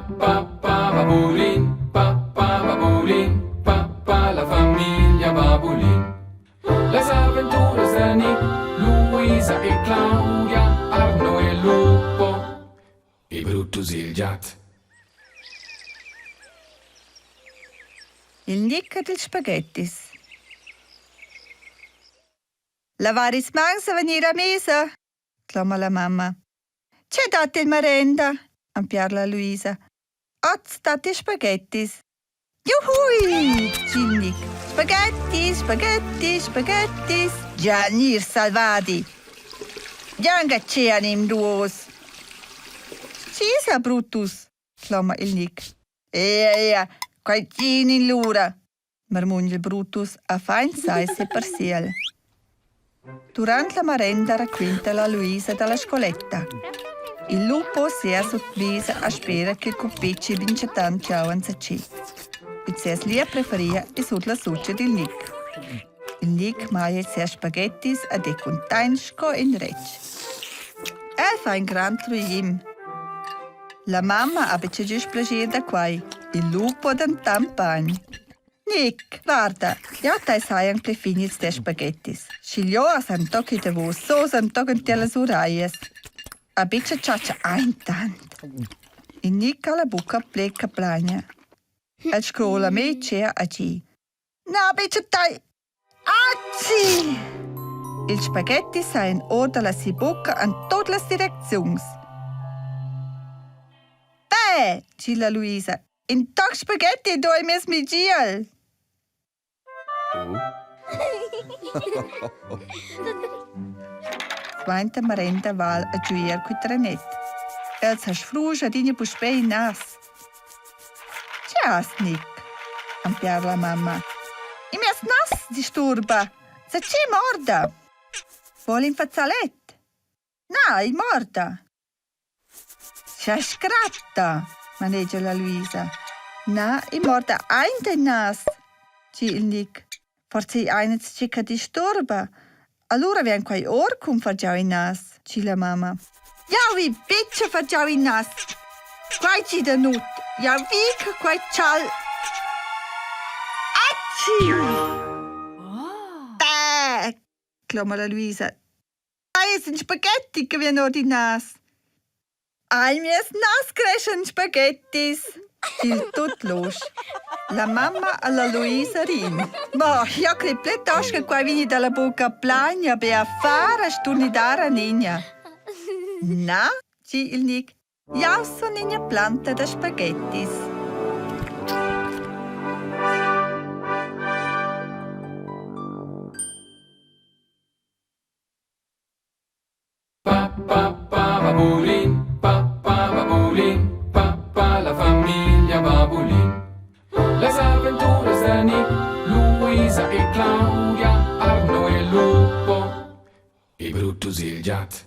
Babulin, papà, la famiglia Babulin. Las aventuras de Nick, Luisa e Claudia, Arno e Lupo, e Brutus e il gat. Il Nick degli spaghettis. Lavaris mans a venire a mesa, clama la mamma. C'è date il merenda, ampiarla Luisa. Oz date spaghettis. Juhui, il Nick. Spaghettis, spaghettis, spaghettis. Gianir salvati. Gianga c'è im duos. Cisa Brutus, clama il Nick. Quai gin in l'ura, marmugna il Brutus a fein saise per siel. Durante la merenda racquinta la Luisa dalla scoletta. Il lupo si è sottisa a spera che il copicci vince tanto ciao sa ci. Il ses lì preferia e sud la succia del Nick. Il Nick maia se spaghettis a de containschko in recce. Fa un gran truim. La mamma ha becce giù piacere da quai. Il lupo dan tampagn. Nick, guarda, ja tai saian ple finis de spaghettis. Sciglio a san tocchi de vos, so san tocken te las uraies. A becce ciaccia ein tant. Il Nick ha la bucca pleca plagna. El scrolla me c'è a gi. Na, becce tai... Acci! Il spaghetti sain orda la si bocca an tot las direczions. Beh, gilla Luisa. In tog spaghetti doi mes mi gial. Svainta merenda val a giuier qui tranet. Els has fruja dini puspei nas. Ce has, Nick? Ampiar la mamma. I mes nas disturba. Sa ce morda? Vol in fazzalet? Na, i morda. C'è scratta, maneggia la Luisa. Na, i morda ein den nas, ci il Nick. Forse i ein ci che disturba. Allora vien quai or cum fargiau in nas, ci la mamma. Ja, vi bitche fargiau in nas. Quai ci da nut. Ja, vi che quai cial. Acci! Clama la Luisa. Sind spaghetti che vien or di nas. Ai mies nas crescen spaghettis. Il tot los. La mamma alla Luisa rin. Ma ja creplet tasca qua vini dalla bocca plagna be a fare stunidara nina. Na, ci il Nick. Ja so nina planta da spaghettis. Babulin, papà Babulin, papà, la famiglia Babulin. Las aventuras de Nick, Luisa e Claudia, Arno e Lupo, e Brutus e il gat.